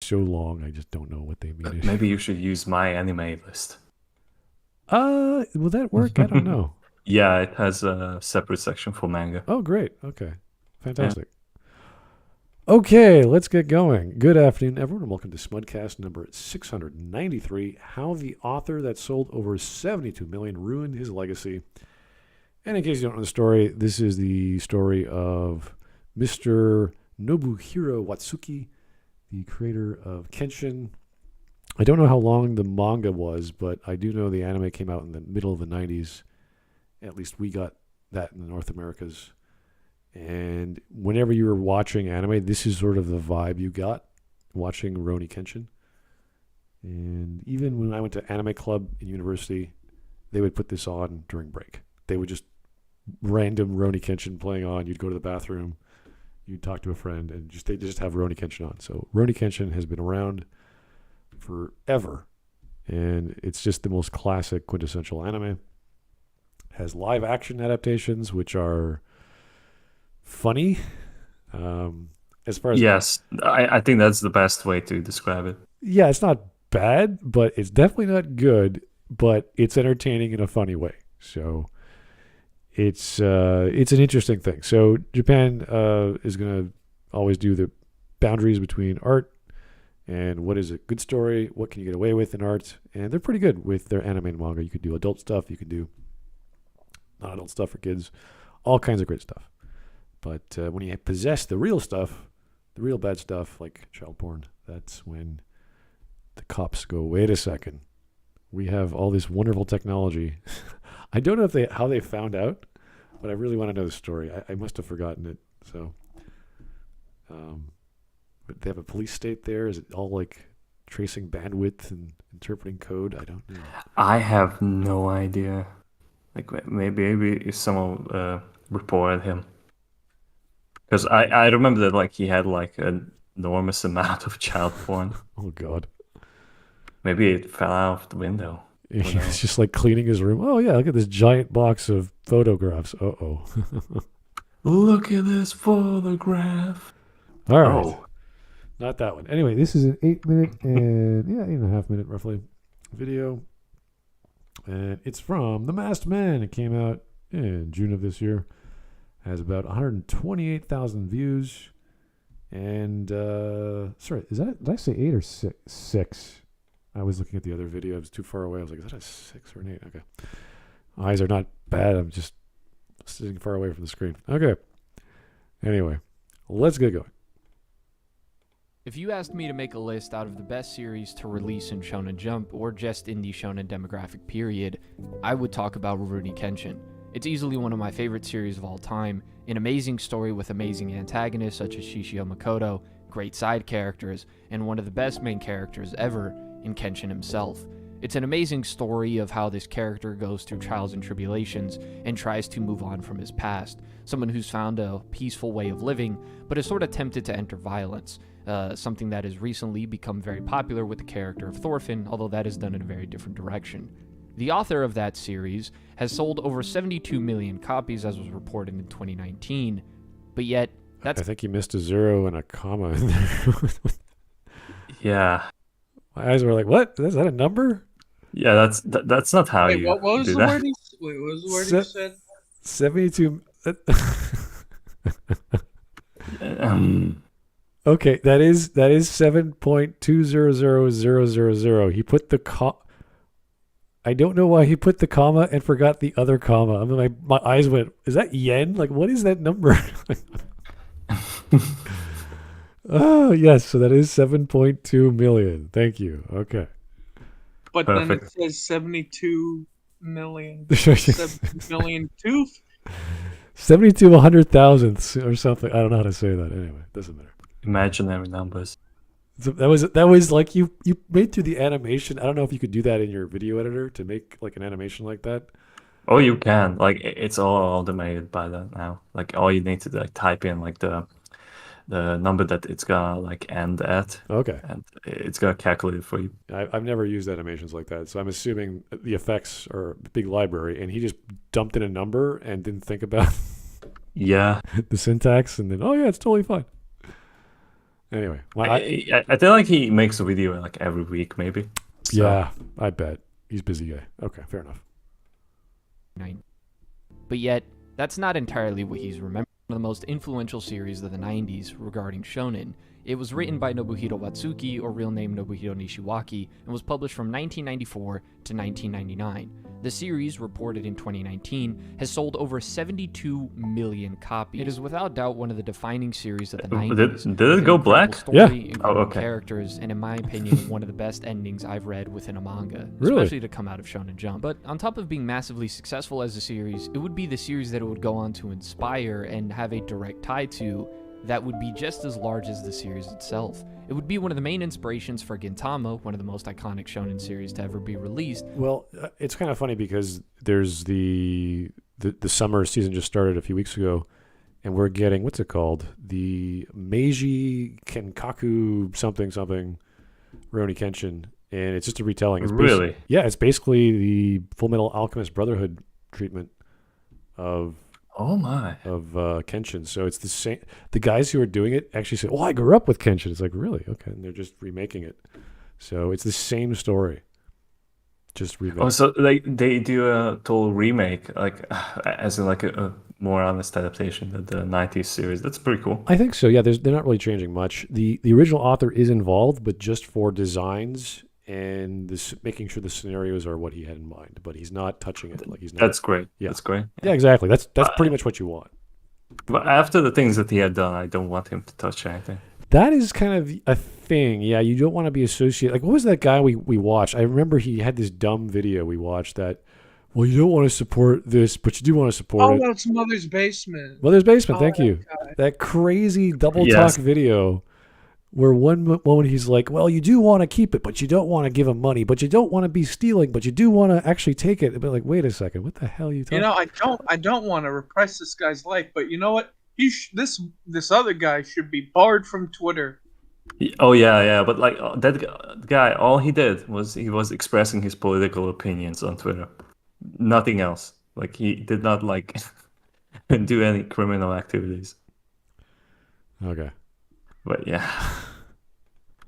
so long, I just don't know what they mean. Maybe you should use my anime list. Will that work? I don't know. Yeah, it has a separate section for manga. Oh, great. Okay. Fantastic. Yeah. Okay, let's get going. Good afternoon, everyone, and welcome to Smudcast number 693, How the Author That Sold Over 72 Million Ruined His Legacy. And in case you don't know the story, this is the story of Mr. Nobuhiro Watsuki, the creator of Kenshin. I don't know how long the manga was, but I do know the anime came out in the middle of the 90s. At least we got that in the North Americas. And whenever you were watching anime, this is sort of the vibe you got watching Rurouni Kenshin. And even when I went to anime club in university, they would put this on during break. They would just random Rurouni Kenshin playing on. You'd go to the bathroom, you'd talk to a friend, and they just have Rurouni Kenshin on. So Rurouni Kenshin has been around forever, and it's just the most classic quintessential anime. Has live action adaptations, which are funny. As far as yes, I think that's the best way to describe it. Yeah, it's not bad, but it's definitely not good. But it's entertaining in a funny way. So it's an interesting thing. So Japan is going to always do the boundaries between art and what is a good story, what can you get away with in art, and they're pretty good with their anime and manga. You could do adult stuff, you could do non-adult stuff for kids, all kinds of great stuff. But when you possess the real stuff, the real bad stuff, like child porn, that's when the cops go, wait a second, we have all this wonderful technology. I don't know how they found out, but I really want to know the story. I must have forgotten it. So, but they have a police state there. Is it all like tracing bandwidth and interpreting code? I don't know. I have no idea. Like maybe someone reported him, because I remember that like he had like an enormous amount of child porn. Oh God. Maybe it fell out of the window. He's just like cleaning his room. Oh yeah, look at this giant box of photographs. Uh-oh. Look at this photograph. All right. Oh. Not that one. Anyway, this is an 8-minute and 8.5 minute roughly video. And it's from The Masked Man. It came out in June of this year. Has about 128,000 views. And sorry, did I say 8 or 6? I was looking at the other video. I was too far away. I was like, is that a 6 or an 8? Okay. Eyes are not bad. I'm just sitting far away from the screen. Okay. Anyway, let's get going. If you asked me to make a list out of the best series to release in Shonen Jump or just in the Shonen demographic period, I would talk about Rurouni Kenshin. It's easily one of my favorite series of all time, an amazing story with amazing antagonists such as Shishio Makoto, great side characters, and one of the best main characters ever in Kenshin himself. It's an amazing story of how this character goes through trials and tribulations and tries to move on from his past. Someone who's found a peaceful way of living, but is sort of tempted to enter violence. Something that has recently become very popular with the character of Thorfinn, although that is done in a very different direction. The author of that series has sold over 72 million copies as was reported in 2019, but yet that's... I think you missed a 0 and a comma in there. Yeah. My eyes were like, what? Is that a number? Yeah, that's not how you what was do the that. word what was the word you said? 72... Okay, that is 7.2000000. He put the I don't know why he put the comma and forgot the other comma. I mean, my eyes went, is that yen? Like, what is that number? Oh, yes, so that is 7.2 million. Thank you. Okay. But Perfect. Then it says 72 million. 7 million tooth? 72 100,000th or something. I don't know how to say that. Anyway, doesn't matter. Imaginary numbers. So that was like you made through the animation. I don't know if you could do that in your video editor to make like an animation like that. Oh, you can. Like it's all automated by that now. Like all you need to like type in like the number that it's gonna like end at. Okay. And it's gonna calculate it for you. I've never used animations like that, so I'm assuming the effects are a big library, and he just dumped in a number and didn't think about Yeah. the syntax, and then it's totally fine. Anyway, I feel like he makes a video like every week, maybe. So, yeah, I bet he's a busy guy. Okay, fair enough. But yet, that's not entirely what he's remembered. One of the most influential series of the 90s regarding shonen. It was written by Nobuhiro Watsuki, or real name Nobuhiro Nishiwaki, and was published from 1994 to 1999. The series, reported in 2019, has sold over 72 million copies. It is without doubt one of the defining series of the 90s. Did it go black? Story, Yeah. incredible okay. characters, and in my opinion, one of the best endings I've read within a manga, Really? especially to come out of Shonen Jump. But on top of being massively successful as a series, it would be the series that it would go on to inspire and have a direct tie to that would be just as large as the series itself. It would be one of the main inspirations for Gintama, one of the most iconic shonen series to ever be released. Well, it's kind of funny because there's the summer season just started a few weeks ago, and we're getting, what's it called? The Meiji Kenkaku something Rurouni Kenshin, and it's just a retelling. It's Really? Yeah, it's basically the Full Metal Alchemist Brotherhood treatment of Oh my. Kenshin. So it's the same. The guys who are doing it actually say, "Oh, I grew up with Kenshin." It's like, really? Okay, and they're just remaking it. So it's the same story, just remake. Oh, so they do a total remake, like as in like a more honest adaptation of the '90s series. That's pretty cool. I think so. Yeah, they're not really changing much. The original author is involved, but just for designs and this, making sure the scenarios are what he had in mind. But he's not touching it. Like he's not. That's great. Yeah. That's great. Yeah, exactly. That's pretty much what you want. But after the things that he had done, I don't want him to touch anything. That is kind of a thing. Yeah, you don't want to be associated. Like, what was that guy we watched? I remember he had this dumb video we watched that, well, you don't want to support this, but you do want to support Oh, it. that's Mother's Basement. Mother's Basement, Oh, thank you. God. That crazy double Yes. talk video where one moment he's like, well, you do want to keep it, but you don't want to give him money, but you don't want to be stealing, but you do want to actually take it. But like, wait a second, what the hell are you talking You know, I don't want to repress this guy's life, but you know what? This other guy should be barred from Twitter. Oh yeah, but like that guy, all he did was he was expressing his political opinions on Twitter, nothing else. Like he did not like do any criminal activities. Okay. But yeah,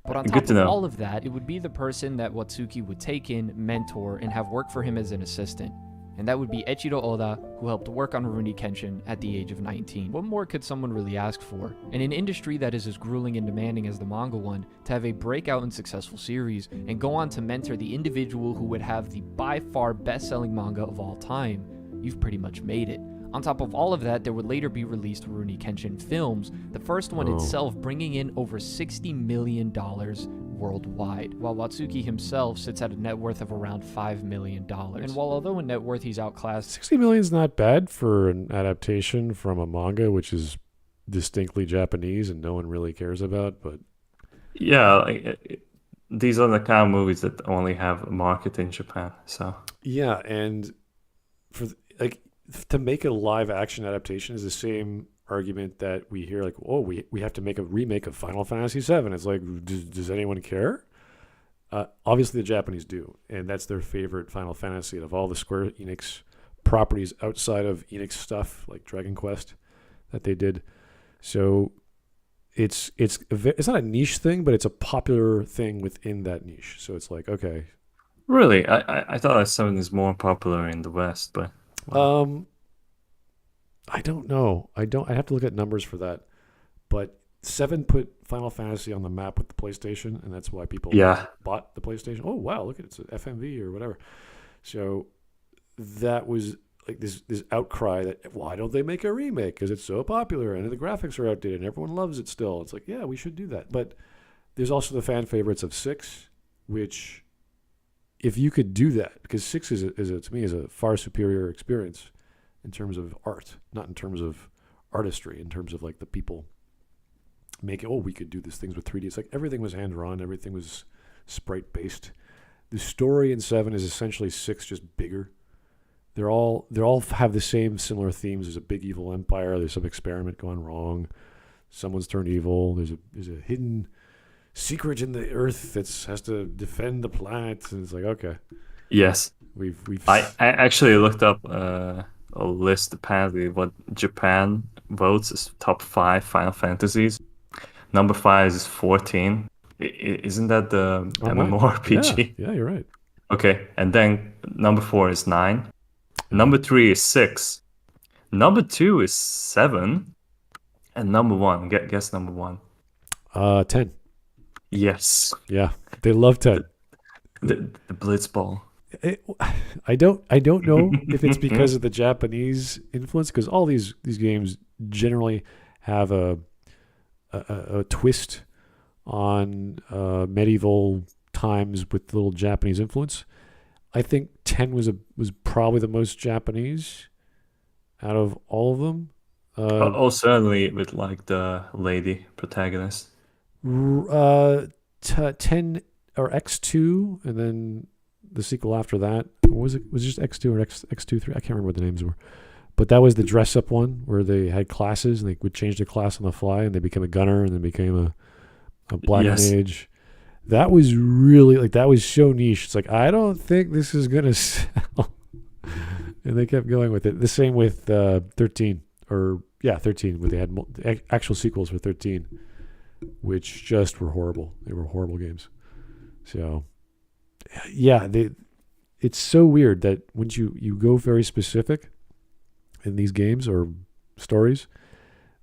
But on Good top to of know. all of that, it would be the person that Watsuki would take in, mentor, and have work for him as an assistant. And that would be Eiichiro Oda, who helped work on Rurouni Kenshin at the age of 19. What more could someone really ask for? In an industry that is as grueling and demanding as the manga one, to have a breakout and successful series, and go on to mentor the individual who would have the by far best-selling manga of all time, you've pretty much made it. On top of all of that, there would later be released Rurouni Kenshin films, the first one itself bringing in over $60 million worldwide, while Watsuki himself sits at a net worth of around $5 million. And while although in net worth he's outclassed 60 million is not bad for an adaptation from a manga, which is distinctly Japanese and no one really cares about, but yeah. Like, these are the kind of movies that only have a market in Japan. So yeah, and for like to make a live action adaptation is the same argument that we hear, like, oh, we have to make a remake of Final Fantasy VII. It's like, does anyone care? Obviously, the Japanese do, and that's their favorite Final Fantasy of all the Square Enix properties outside of Enix stuff like Dragon Quest that they did. So it's not a niche thing, but it's a popular thing within that niche. So it's like, okay, really, I thought Seven is more popular in the West, but I don't know. I have to look at numbers for that. But 7 put Final Fantasy on the map with the PlayStation, and that's why people bought the PlayStation. Oh wow, look at it, it's an FMV or whatever. So that was like this outcry that why don't they make a remake because it's so popular and the graphics are outdated and everyone loves it still. It's like, yeah, we should do that. But there's also the fan favorites of 6, which if you could do that, because 6 to me is a far superior experience in terms of art, not in terms of artistry, in terms of like the people make it, oh, we could do these things with 3D. It's like everything was hand-drawn, everything was sprite-based. The story in 7 is essentially 6, just bigger. They all have the same similar themes. There's a big evil empire. There's some experiment gone wrong. Someone's turned evil. There's a hidden secret in the earth that has to defend the planet. And it's like, okay. yes, We've I actually looked up a list apparently what Japan votes as top 5 Final Fantasies. Number 5 is 14. Isn't that the MMORPG? Yeah, you're right. Okay, and then number 4 is 9. Number 3 is 6. Number 2 is 7. And number 1, guess number 1. 10. Yes. Yeah, they love 10. The Blitzball. I don't know if it's because of the Japanese influence, because all these games generally have a twist on medieval times with little Japanese influence. I think 10 was probably the most Japanese out of all of them. Certainly with like the lady protagonist. 10 or X2, and then the sequel after that. Or was it just X2 or X2 3? I can't remember what the names were. But that was the dress up one where they had classes and they would change their class on the fly, and they became a gunner and then became a black mage. That was really that was so niche. It's like, I don't think this is gonna sell. And they kept going with it. The same with 13 where they had actual sequels for 13, which just were horrible. They were horrible games. So, yeah, it's so weird that once you go very specific in these games or stories,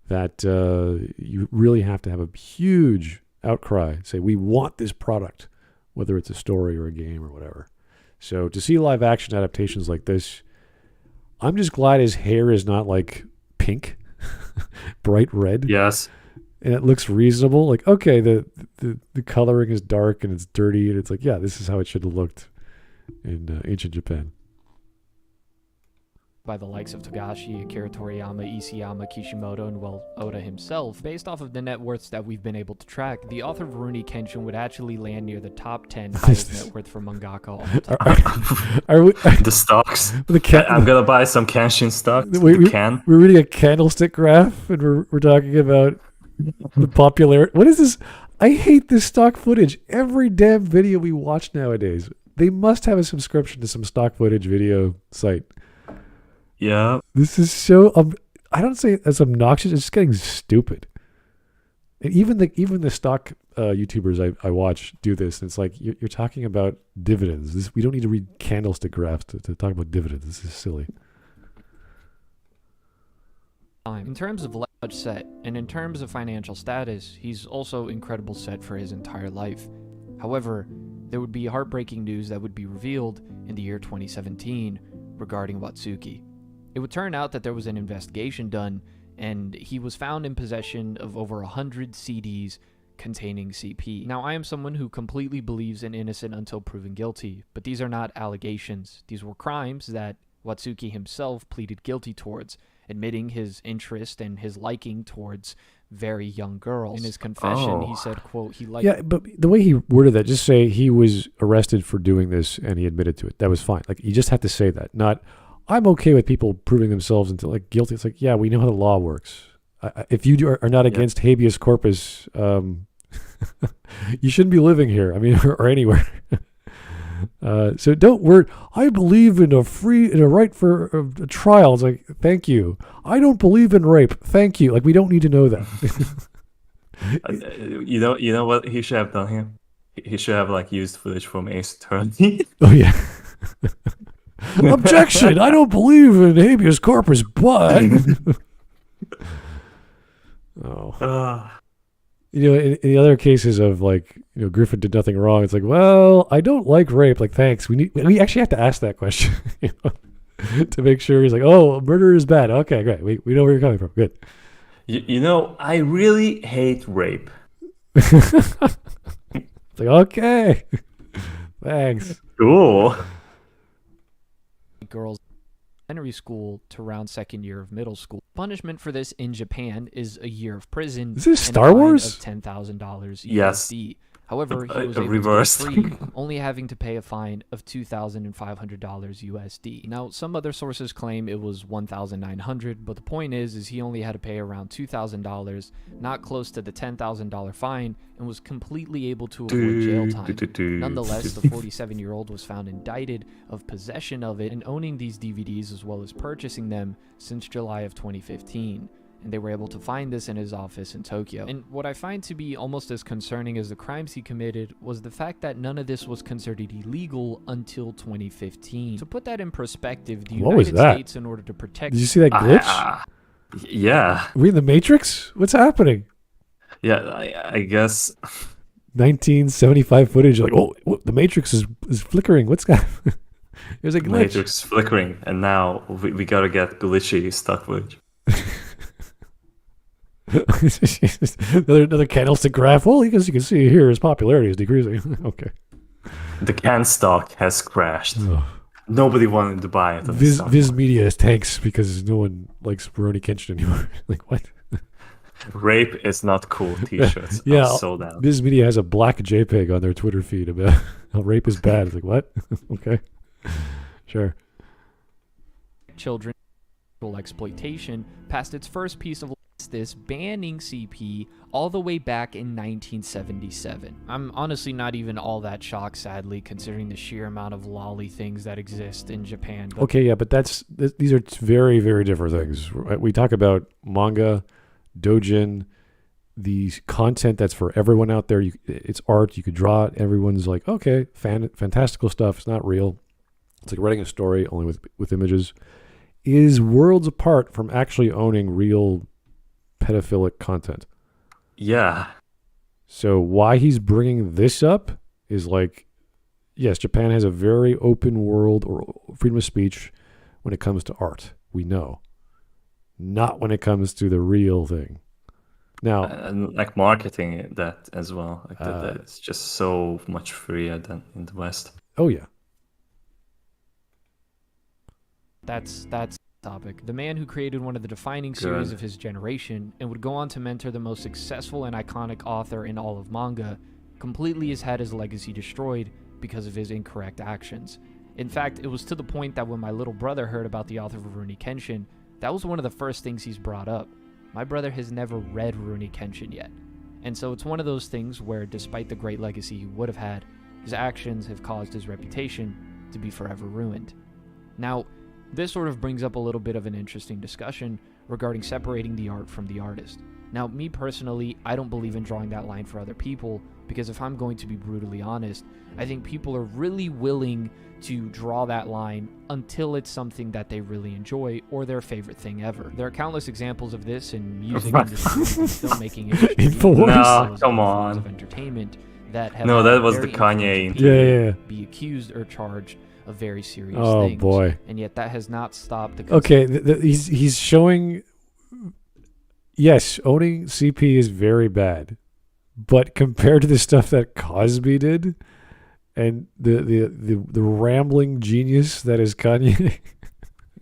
that you really have to have a huge outcry. Say, we want this product, whether it's a story or a game or whatever. So to see live action adaptations like this, I'm just glad his hair is not like pink, bright red. Yes. And it looks reasonable. Like, okay, the coloring is dark and it's dirty, and it's like, yeah, this is how it should have looked in ancient Japan. By the likes of Togashi, Akira Toriyama, Isayama, Kishimoto, and Oda himself. Based off of the net worths that we've been able to track, the author of Rurouni Kenshin would actually land near the top 10 highest net worth for mangaka all the time. The stocks. The I'm gonna buy some Kenshin stock. We're reading a candlestick graph, and we're talking about the popularity. What is this? I hate this stock footage. Every damn video we watch nowadays, they must have a subscription to some stock footage video site. Yeah. This is so. I don't say it's obnoxious. It's just getting stupid. And even the stock YouTubers I watch do this. And it's like you're talking about dividends. We don't need to read candlestick graphs to talk about dividends. This is silly. In terms of leverage set and in terms of financial status, he's also incredible set for his entire life. However, there would be heartbreaking news that would be revealed in the year 2017 regarding Watsuki. It would turn out that there was an investigation done, and he was found in possession of over 100 CDs containing CP. Now, I am someone who completely believes in innocent until proven guilty, but these are not allegations. These were crimes that Watsuki himself pleaded guilty towards, admitting his interest and his liking towards very young girls. In his confession, he said, quote, he liked... Yeah, but the way he worded that, just say he was arrested for doing this and he admitted to it. That was fine. Like, you just have to say that, not... I'm okay with people proving themselves into like guilty. It's like, yeah, we know how the law works. If you are not against habeas corpus, you shouldn't be living here. I mean, or anywhere. So don't worry. I believe in a right for a trial. It's like, thank you. I don't believe in rape. Thank you. Like, we don't need to know that. You know what he should have done here? He should have like used footage from Ace Attorney. Oh yeah. Objection! I don't believe in habeas corpus, but in the other cases of like, Griffin did nothing wrong. It's like, well, I don't like rape. Like, thanks. We actually have to ask that question to make sure. He's like, oh, murder is bad. Okay, great. We know where you're coming from. Good. I really hate rape. It's like, okay, thanks. Cool. Girls elementary school to around second year of middle school. Punishment for this in Japan is a year of prison. Is this Star Wars? Of $10,000 Yes. USD. However, he was able reversed. to get free, only having to pay a fine of $2,500 USD. Now, some other sources claim it was $1,900, but the point is he only had to pay around $2,000, not close to the $10,000 fine, and was completely able to avoid jail time. Nonetheless, the 47-year-old was found indicted of possession of it and owning these DVDs as well as purchasing them since July of 2015. and they were able to find this in his office in Tokyo. And what I find to be almost as concerning as the crimes he committed was the fact that none of this was considered illegal until 2015. To put that in perspective, the What was United that? States, in order to protect... Did you see that glitch? Yeah. Are we in the Matrix? What's happening? Yeah, I guess. 1975 footage. Like, oh, the Matrix is flickering. What's that? There's a glitch. Matrix is flickering, and now we gotta get glitchy stock footage. another candlestick graph. Well, as you can see here, his popularity is decreasing. Okay. The can stock has crashed. Ugh. Nobody wanted to buy it. Viz Media is tanks because no one likes Rurouni Kenshin anymore. Like, what? Rape is not cool t-shirts. Yeah, are sold out. Viz Media has a black JPEG on their Twitter feed about how rape is bad. It's like, what? Okay. Sure. children sexual exploitation passed its first piece of this banning CP all the way back in 1977. I'm honestly not even all that shocked, sadly, considering the sheer amount of lolly things that exist in Japan. But Okay, yeah, but these are very, very different things. We talk about manga, doujin, the content that's for everyone out there. It's art. You could draw it. Everyone's like, okay, fantastical stuff. It's not real. It's like writing a story only with images. Is worlds apart from actually owning real pedophilic content. Yeah. So why he's bringing this up is like, yes, Japan has a very open world or freedom of speech when it comes to art. We know. Not when it comes to the real thing. Now, and like marketing that as well. Like that it's just so much freer than in the West. oh yeah. that's topic. The man who created one of the defining series of his generation and would go on to mentor the most successful and iconic author in all of manga completely has had his legacy destroyed because of his incorrect actions. In fact, it was to the point that when my little brother heard about the author of Rurouni Kenshin, that was one of the first things he's brought up. My brother has never read Rurouni Kenshin yet. And so it's one of those things where despite the great legacy he would have had, his actions have caused his reputation to be forever ruined. Now, this sort of brings up a little bit of an interesting discussion regarding separating the art from the artist. Now, me personally, I don't believe in drawing that line for other people, because if I'm going to be brutally honest, I think people are really willing to draw that line until it's something that they really enjoy or their favorite thing ever. There are countless examples of this in music industry, filmmaking industry, Infowars. No, as come well as on. of entertainment that have No, had that was the very Kanye. influential Yeah. people be accused or charged of very serious Oh things. boy. And yet that has not stopped the Okay, he's showing. Yes, owning CP is very bad, but compared to the stuff that Cosby did, and the rambling genius that is Kanye,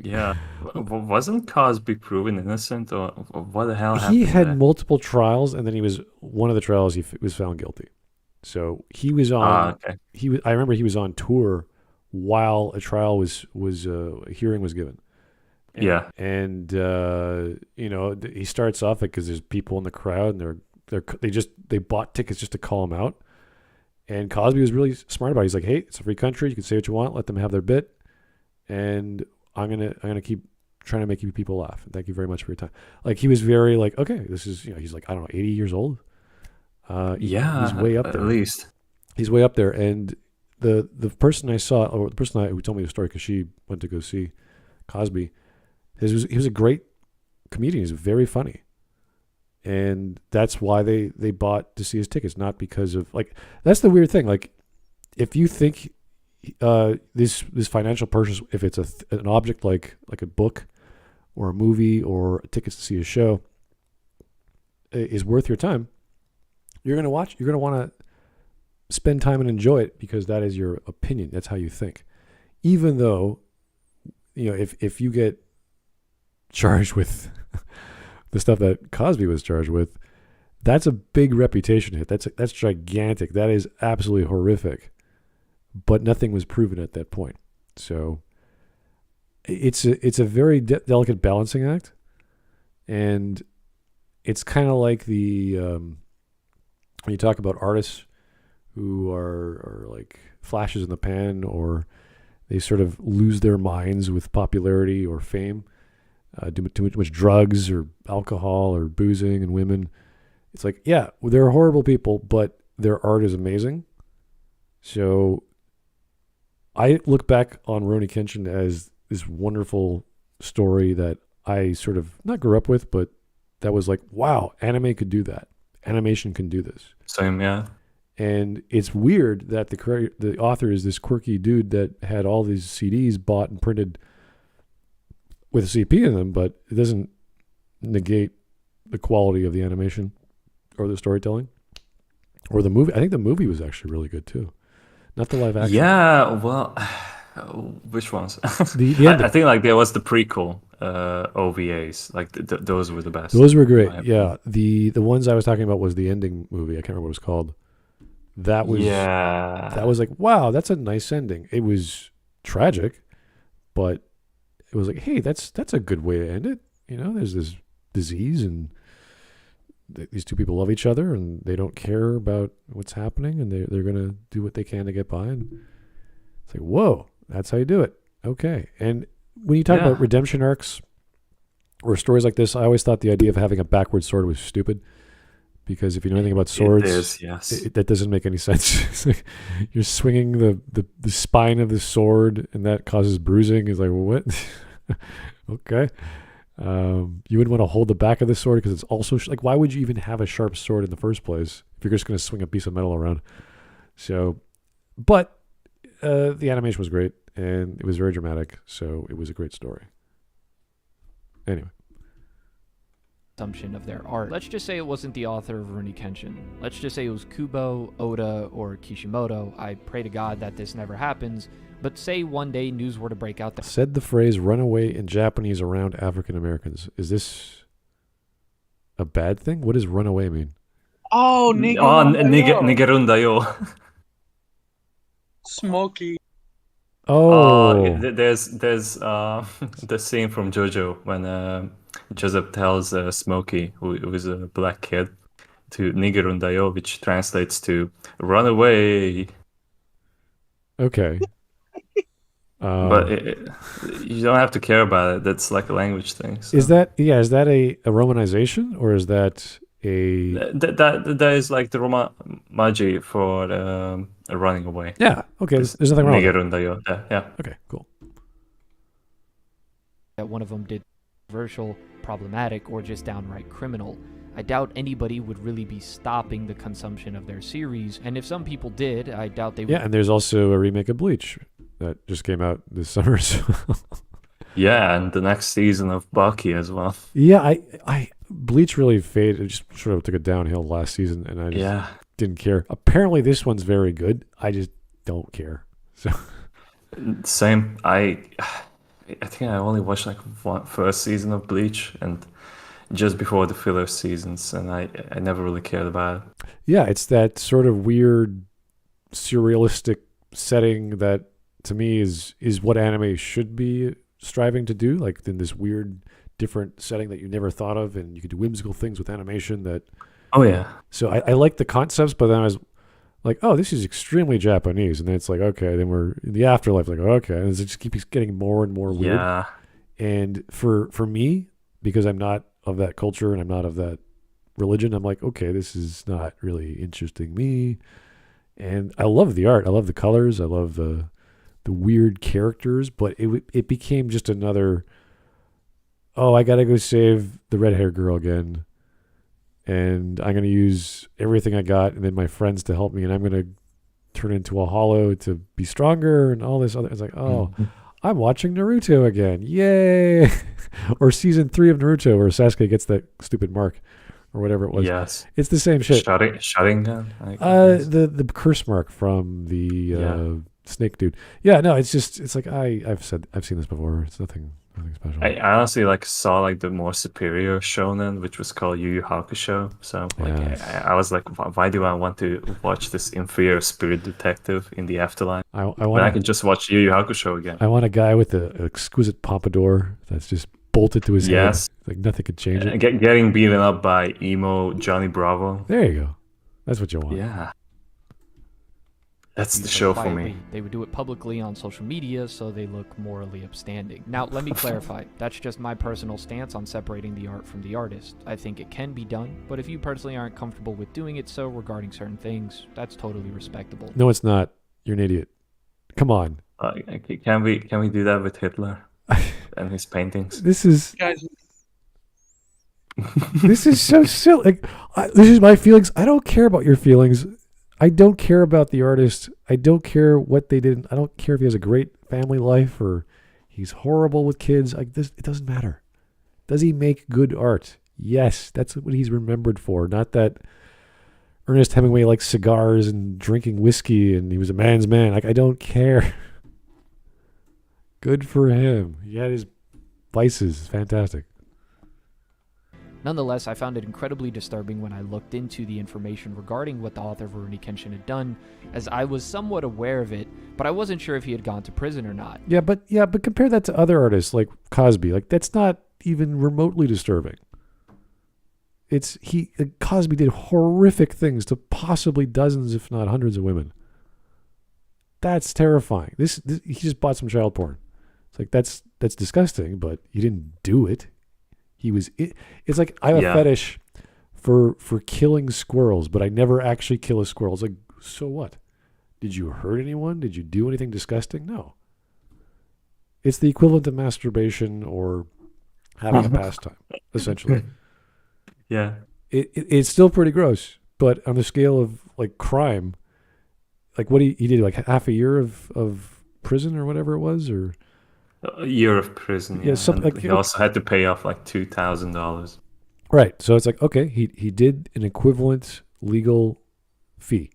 Yeah. Wasn't Cosby proven innocent, or what the hell happened? he had there? multiple trials, and then one of the trials he was found guilty. So he was on. Okay. I remember he was on tour while a trial a hearing was given. Yeah. And he starts off because there's people in the crowd, and they bought tickets just to call him out. And Cosby was really smart about it. He's like, hey, it's a free country. You can say what you want. Let them have their bit. And I'm gonna keep trying to make you people laugh. And thank you very much for your time. Like, he was very like, okay, this is, he's like, I don't know, 80 years old. Yeah. He's way up there. At least. He's way up there. And the person I saw, or the person who told me the story, because she went to go see Cosby, he was a great comedian. He's very funny. And that's why they bought to see his tickets, not because of, like, that's the weird thing. Like, if you think this financial purchase, if it's an object like a book or a movie or tickets to see a show, is worth your time, you're going to want to spend time and enjoy it because that is your opinion. That's how you think. Even though, if you get charged with the stuff that Cosby was charged with, that's a big reputation hit. That's gigantic. That is absolutely horrific. But nothing was proven at that point. So it's a very delicate balancing act, and it's kind of like when you talk about artists who are like flashes in the pan, or they sort of lose their minds with popularity or fame. too much drugs or alcohol or boozing and women. It's like, yeah, they're horrible people, but their art is amazing. So I look back on Rurouni Kenshin as this wonderful story that I sort of not grew up with, but that was like, wow, anime could do that. Animation can do this. Same, yeah. And it's weird that the author is this quirky dude that had all these CDs bought and printed with a CP in them, but it doesn't negate the quality of the animation or the storytelling or the movie. I think the movie was actually really good too. Not the live action. Yeah, well, which ones? The I think like there was the prequel OVAs. Like those were the best. Those were great. Yeah, the ones I was talking about was the ending movie. I can't remember what it was called. That was like, wow, that's a nice ending. It was tragic, but it was like, hey, that's a good way to end it. You know, there's this disease and these two people love each other and they don't care about what's happening and they're going to do what they can to get by. And it's like, whoa, that's how you do it. Okay. And when you talk about redemption arcs or stories like this, I always thought the idea of having a backward sword was stupid. Because if you know anything about swords, that doesn't make any sense. It's like you're swinging the spine of the sword, and that causes bruising. It's like, well, what? Okay. You wouldn't want to hold the back of the sword because it's also like, why would you even have a sharp sword in the first place if you're just going to swing a piece of metal around? So, but the animation was great, and it was very dramatic, so it was a great story. Anyway. Assumption of their art. Let's just say it wasn't the author of Rurouni Kenshin. Let's just say it was Kubo, Oda, or Kishimoto. I pray to God that this never happens, but say one day news were to break out that said the phrase runaway in Japanese around African Americans. Is this a bad thing? What does runaway mean? Oh, Nigerun dayo. Smokey. Oh, there's the scene from JoJo when Joseph tells Smokey, who is a black kid, to Nigerun dayo, which translates to run away. Okay. But you don't have to care about it. That's like a language thing. So. Is that a romanization or is that a that is like the Romaji for running away? Yeah. Okay. There's nothing wrong. Nigerun dayo. Yeah. Okay. Cool. that one of them did controversial, problematic, or just downright criminal. I doubt anybody would really be stopping the consumption of their series, and if some people did, I doubt they would. Yeah, and there's also a remake of Bleach that just came out this summer. So. Yeah, and the next season of Bucky as well. Yeah, I Bleach really faded. It just sort of took a downhill last season, and I just didn't care. Apparently, this one's very good. I just don't care. So same. I think I only watched like first season of Bleach, and just before the filler seasons, and I never really cared about it. Yeah, it's that sort of weird, surrealistic setting that to me is what anime should be striving to do, like in this weird, different setting that you never thought of, and you could do whimsical things with animation that... Oh, yeah. So I like the concepts, but then I was like, oh, this is extremely Japanese, and then it's like, okay, then we're in the afterlife, like, okay, and it just keeps getting more and more weird. Yeah. And for me, because I'm not of that culture and I'm not of that religion, I'm like, okay, this is not really interesting me. And I love the art. I love the colors. I love the weird characters, but it became just another, oh, I got to go save the red-haired girl again. And I'm going to use everything I got and then my friends to help me. And I'm going to turn into a hollow to be stronger and all this other. It's like, oh, I'm watching Naruto again. Yay. Or season 3 of Naruto where Sasuke gets that stupid mark or whatever it was. Yes. It's the same shit. Sharingan? The curse mark from the snake dude. Yeah, no, it's like I've seen this before. It's nothing special. I honestly saw the more superior shonen, which was called Yu Yu Hakusho. So I was like, why do I want to watch this inferior spirit detective in the afterlife? I can just watch Yu Yu Hakusho again. I want a guy with an exquisite pompadour that's just bolted to his head. Like nothing could change it. Getting beaten up by emo Johnny Bravo. There you go. That's what you want. Yeah. That's the do so show for quietly. me. They would do it publicly on social media so they look morally upstanding. Now, let me clarify. That's just my personal stance on separating the art from the artist. I think it can be done, but if you personally aren't comfortable with doing it so regarding certain things, that's totally respectable. No, it's not. You're an idiot. Come on. Can we do that with Hitler and his paintings? This is Guys, this is so silly. Like, this is my feelings. I don't care about your feelings. I don't care about the artist. I don't care what they did. I don't care if he has a great family life or he's horrible with kids. Like this, it doesn't matter. Does he make good art? Yes, that's what he's remembered for. Not that Ernest Hemingway liked cigars and drinking whiskey and he was a man's man. Like I don't care. Good for him. He had his vices. Fantastic. Nonetheless, I found it incredibly disturbing when I looked into the information regarding what the author of Rurouni Kenshin had done, as I was somewhat aware of it, but I wasn't sure if he had gone to prison or not. Yeah, but compare that to other artists like Cosby. Like that's not even remotely disturbing. Cosby did horrific things to possibly dozens, if not hundreds, of women. That's terrifying. This he just bought some child porn. It's like that's disgusting, but he didn't do it. It's like I have a fetish for killing squirrels, but I never actually kill a squirrel. It's like, so what? Did you hurt anyone? Did you do anything disgusting? No. It's the equivalent of masturbation or having a pastime, essentially. Yeah. It's still pretty gross, but on the scale of like crime, like what he did like half a year of prison or whatever it was, or A year of prison. Yeah, something like he also had to pay off like $2,000. right. So it's like, okay, he did an equivalent legal fee.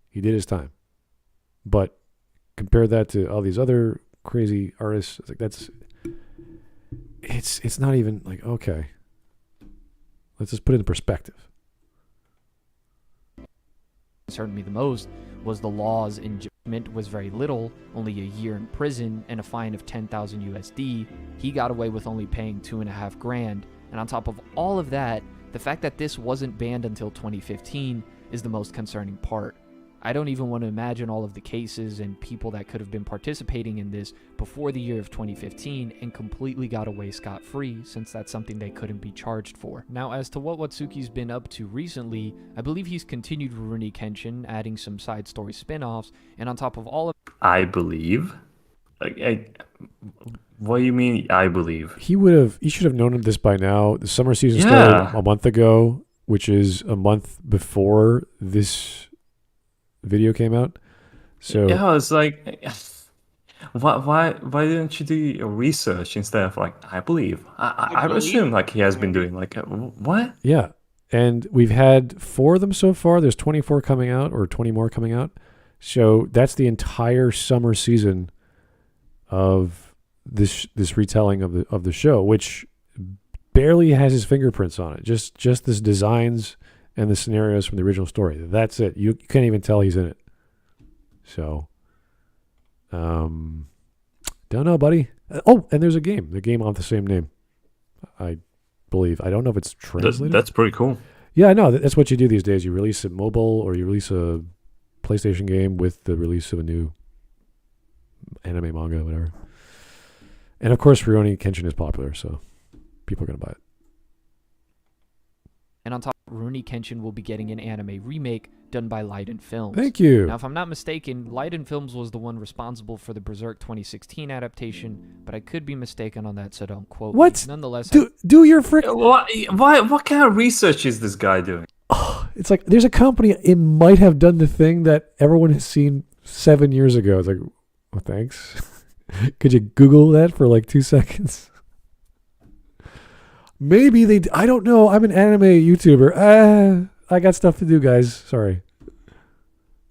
He did his time, but compare that to all these other crazy artists. It's like it's not even like, okay. Let's just put it in perspective. Concerned me the most was the law's enjoyment was very little, only a year in prison and a fine of 10,000 USD. He got away with only paying $2,500, and on top of all of that, the fact that this wasn't banned until 2015 is the most concerning part. I don't even want to imagine all of the cases and people that could have been participating in this before the year of 2015 and completely got away scot-free, since that's something they couldn't be charged for. Now, as to what Watsuki's been up to recently, I believe he's continued Rurouni Kenshin, adding some side story spin-offs, and on top of all of I believe. What do you mean, I believe? He should have known this by now. The summer season Yeah. started a month ago, which is a month before this video came out. So Yeah, it's like, why didn't you do your research instead of like, I believe? I believe. assume like he has been doing like, what? yeah, and we've had 4 of them so far. There's 24 coming out, or 20 more coming out. So that's the entire summer season of this retelling of the show, which barely has his fingerprints on it. Just the designs and the scenarios from the original story. That's it. You can't even tell he's in it. So, don't know, buddy. Oh, and there's a game. The game off the same name, I believe. I don't know if it's translated. That's pretty cool. Yeah, I know. That's what you do these days. You release a mobile or you release a PlayStation game with the release of a new anime, manga, whatever. And of course, Rurouni Kenshin is popular, so people are going to buy it. And on top, Rurouni Kenshin will be getting an anime remake done by Leiden Films. Thank you. Now, if I'm not mistaken, Leiden Films was the one responsible for the Berserk 2016 adaptation, but I could be mistaken on that, so don't quote What? me. Nonetheless, Do your frick. What kind of research is this guy doing? It's like there's a company. It might have done the thing that everyone has seen 7 years ago. It's like, well, thanks. Could you Google that for like 2 seconds? Maybe they. I don't know. I'm an anime YouTuber. I got stuff to do, guys. Sorry.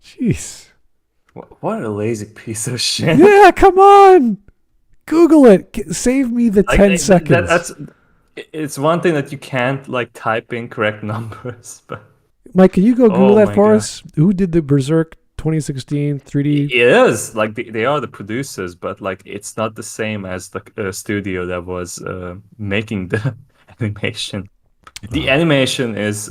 Jeez. What a lazy piece of shit. Yeah, come on. Google it. Save me the 10 seconds. It's one thing that you can't like type in correct numbers, but Mike, can you go Google that my for God. us? Who did the Berserk 2016 3D? it is like they are the producers, but like it's not the same as the studio that was making the animation. The animation is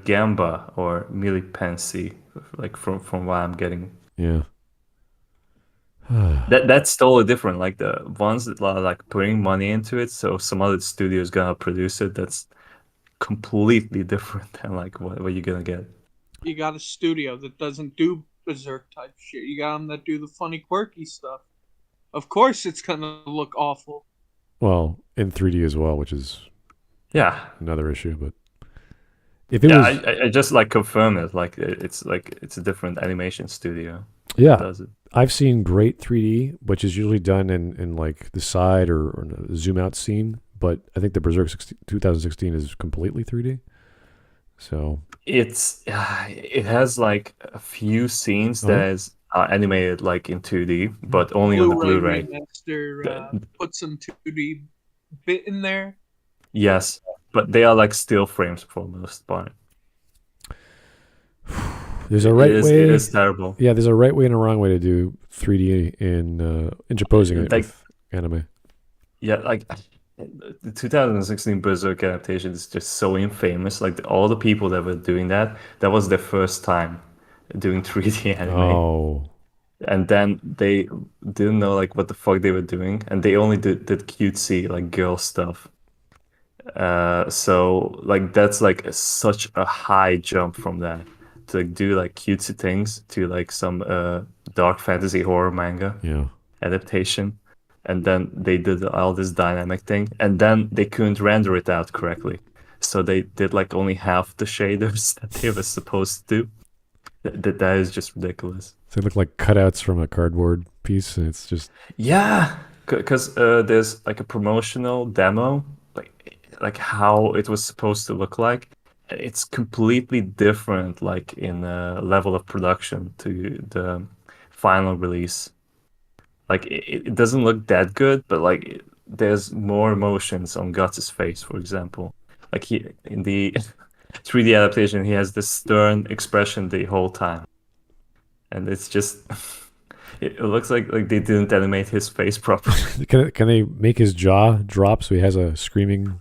Gamba or Milipensi, like from what I'm getting. Yeah. That's totally different. Like the ones that are like putting money into it, so some other studio is gonna produce it. That's completely different than like what you're gonna get. You got a studio that doesn't do berserk type shit. You got them that do the funny, quirky stuff. Of course, it's gonna look awful. Well, in 3D as well, which is Yeah, another issue. But if it yeah. was, I just like confirm it. Like it's a different animation studio that yeah, does it. I've seen great 3D, which is usually done in like the side or a zoom out scene. But I think the Berserk 2016 is completely 3D. So It has like a few scenes Uh-huh. that is animated like in 2D, but only on the Blu-ray. Remaster put some 2D bit in there. Yes, but they are like still frames for the most part. there's a right It way. is terrible. Yeah, there's a right way and a wrong way to do 3D in interposing it Like- with anime. Yeah, like the 2016 Berserk adaptation is just so infamous. Like all the people that were doing that was their first time doing 3D anime. Oh, And then they didn't know like what the fuck they were doing, and they only did cutesy like girl stuff. So like that's like such a high jump from that to like do like cutesy things to like some dark fantasy horror manga yeah. adaptation, and then they did all this dynamic thing, and then they couldn't render it out correctly, so they did like only half the shaders that they were supposed to do. That is just ridiculous. So they look like cutouts from a cardboard piece, and it's just Yeah, because there's like a promotional demo, like how it was supposed to look like. It's completely different, like in level of production to the final release. Like it doesn't look that good, but like there's more emotions on Guts' face, for example. Like he in the 3D adaptation, he has this stern expression the whole time, and it's just it looks like they didn't animate his face properly. can they make his jaw drop so he has a screaming?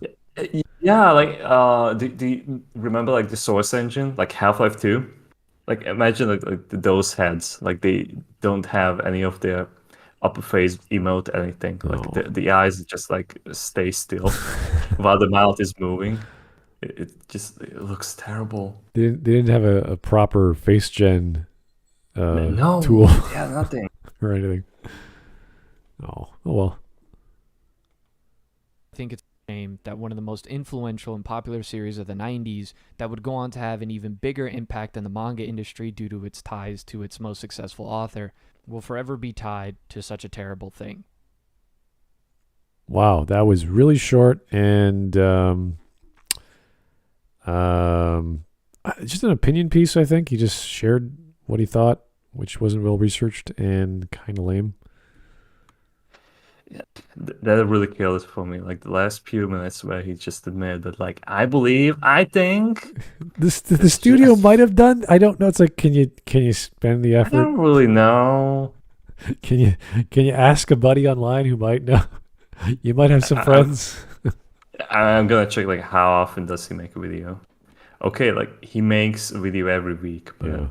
Yeah, like do you remember like the Source engine, like Half-Life 2? Like imagine like those heads, like they don't have any of their upper face emote anything. Like Oh. the eyes just like stay still while the mouth is moving. It looks terrible. They didn't have a proper face gen No tool Yeah, nothing. or anything. Oh well. I think it's a shame that one of the most influential and popular series of the 90s that would go on to have an even bigger impact on the manga industry due to its ties to its most successful author will forever be tied to such a terrible thing. Wow, that was really short and just an opinion piece. I think he just shared what he thought, which wasn't well researched and kind of lame. That really killed it for me. Like the last few minutes where he just admitted that, like, I think. The studio might have done. I don't know. It's like, can you spend the I effort? don't really know. Can you ask a buddy online who might know? You might have some friends. I'm gonna check like how often does he make a video. Okay, like he makes a video every week, but Yeah.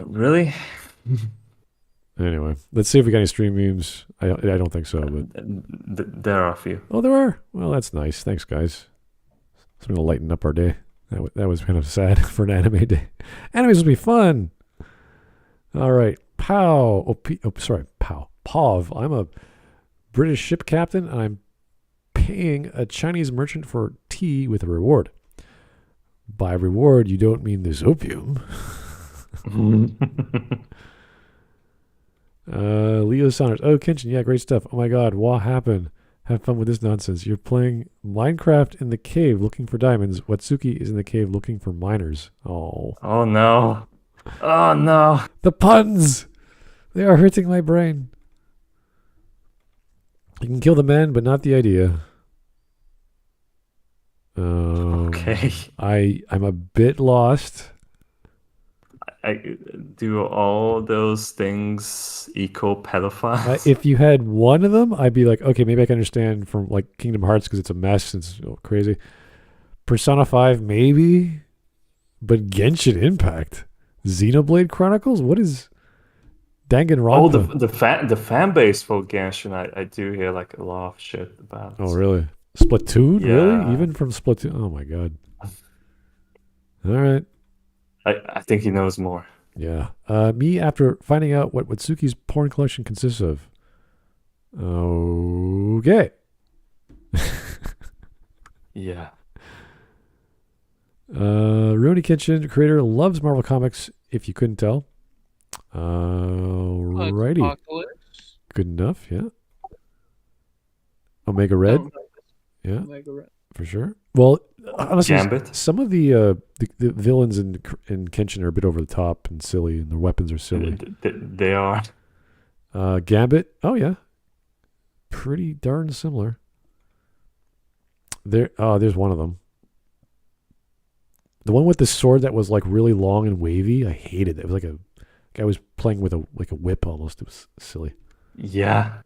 really, Anyway, let's see if we got any stream memes. I don't think so, but there are a few. oh, there are. Well, that's nice. Thanks, guys. Something to lighten up our day. That was kind of sad for an anime day. Animes will be fun. All right, Pow. Pow. Pav. I'm a British ship captain, and I'm paying a Chinese merchant for tea with a reward. By reward, you don't mean this opium. Leo Saunders. Oh, Kenshin. Yeah, great stuff. Oh my God, what happened? Have fun with this nonsense. You're playing Minecraft in the cave looking for diamonds. Watsuki is in the cave looking for miners. Oh. Oh no. Oh no. The puns! They are hurting my brain. You can kill the man, but not the idea. Okay. I'm a bit lost. I do all those things equal pedophiles. If you had one of them, I'd be like, okay, maybe I can understand from like Kingdom Hearts because it's a mess. It's crazy. Persona 5, maybe. But Genshin Impact. Xenoblade Chronicles? What is Danganronpa? Oh, the fan base for Genshin, I do hear like a lot of shit about. Oh, really? Splatoon? Really? Yeah. Even from Splatoon? Oh my god. All right. I think he knows more. Yeah. Me after finding out what Watsuki's porn collection consists of. Okay. Yeah. Rurouni Kenshin, creator, loves Marvel Comics, if you couldn't tell. Alrighty. Apocalypse. Good enough, yeah. Omega Red, No, yeah, Omega Red. for sure. Well, honestly, Gambit. some of the villains in Kenshin are a bit over the top and silly, and their weapons are silly. They are. Gambit, oh yeah, pretty darn similar. There's one of them. The one with the sword that was like really long and wavy. I hated it. It was like a guy was playing with a whip almost. It was silly. Yeah.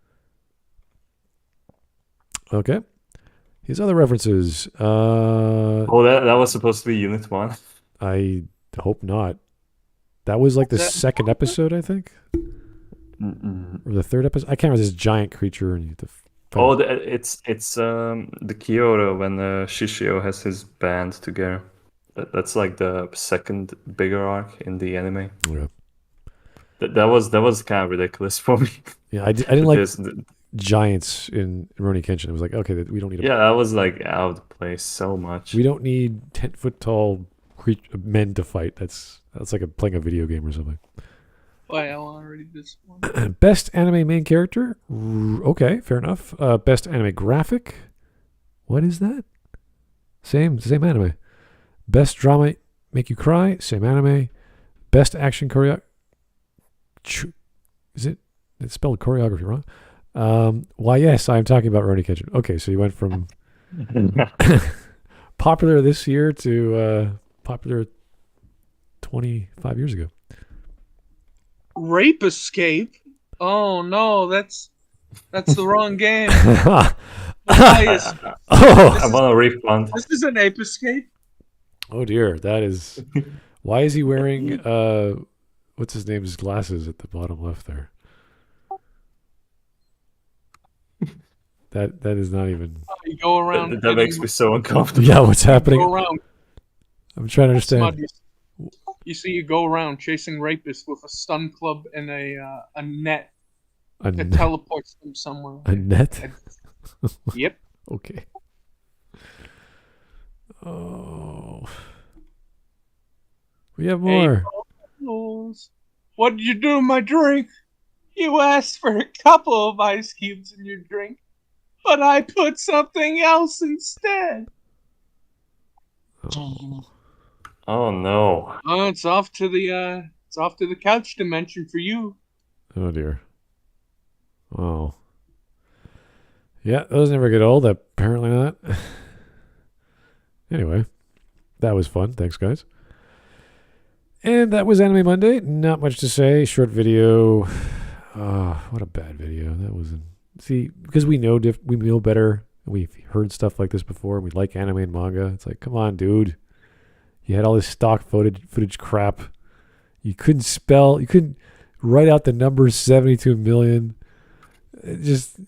Okay. His other references. Oh, that was supposed to be Unit 1. I hope not. That was like the Is that- second episode, I think, or the third episode. I can't remember. This giant creature, and you have to. Oh, it's the Kyoto when Shishio has his band together. That's like the second bigger arc in the anime. Yeah. That was kind of ridiculous for me. Yeah, I didn't like There's- giants in Rurouni Kenshin. It was like, okay, we don't need. yeah, that was like out of place so much. We don't need 10-foot tall men to fight. That's like playing a video game or something. Well, already this one. Best anime main character. Okay, fair enough. Best anime graphic. What is that? Same anime. Best drama make you cry. Same anime. Best action choreo. Is it? It's spelled choreography wrong. Why? Yes, I'm talking about Rurouni Kenshin. Okay, so you went from popular this year to popular 25 years ago. Rape Escape. Oh no, that's the wrong game. Oh, I want a refund. This is an Ape Escape. oh dear, that is. Why is he wearing what's his name's glasses at the bottom left there? That is not even. You go around. That makes me so uncomfortable. Yeah, what's happening? Go around. I'm trying to understand. Smud, you see, you go around chasing rapists with a stun club and a net A, that net, teleports them somewhere. a net. Yep. Okay. Oh. We have more. What did you do to my drink? You asked for a couple of ice cubes in your drink, but I put something else instead. Oh. Oh no. Oh, it's off to the couch dimension for you. Oh dear. Oh. Yeah, those never get old. Apparently not. Anyway, that was fun. Thanks, guys. And that was Anime Monday. Not much to say. Short video. What a bad video. That wasn't. See, because we know better. We've heard stuff like this before. We like anime and manga. It's like, come on, dude. You had all this stock footage crap. You couldn't spell. You couldn't write out the number 72 million. Just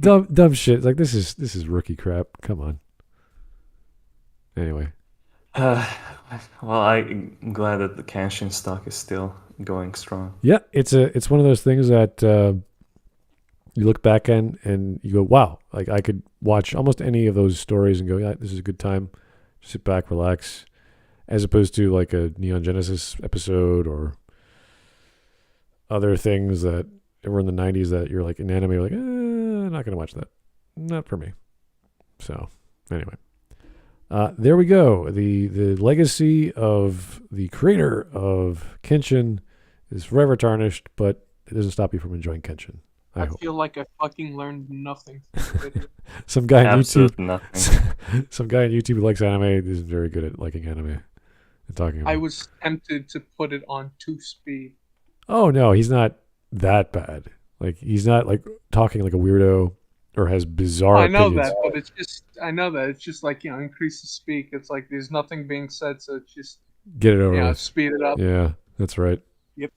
dumb shit. Like this is rookie crap. Come on. Anyway. Well, I'm glad that the Kenshin stock is still going strong. Yeah, it's one of those things that you look back and you go, wow, like I could watch almost any of those stories and go, yeah, this is a good time. Sit back, relax, as opposed to like a Neon Genesis episode or other things that were in the 90s that you're like in anime, you're like, I'm not gonna watch that. Not for me. So anyway. There we go. The legacy of the creator of Kenshin is forever tarnished, but it doesn't stop you from enjoying Kenshin. I hope. feel like I fucking learned nothing from the video. Some guy on Absolute YouTube, nothing. some guy on YouTube who likes anime isn't very good at liking anime and talking about I it. was tempted to put it on 2-speed. Oh no, he's not that bad. Like he's not like talking like a weirdo or has bizarre I know opinions. that, but it's just like, increase the speed. It's like there's nothing being said, so it's just, Get it over with. speed it up. Yeah. That's right. Yep.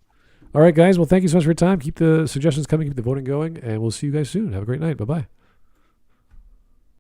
All right, guys. Well, thank you so much for your time. Keep the suggestions coming. Keep the voting going. And we'll see you guys soon. Have a great night. Bye-bye.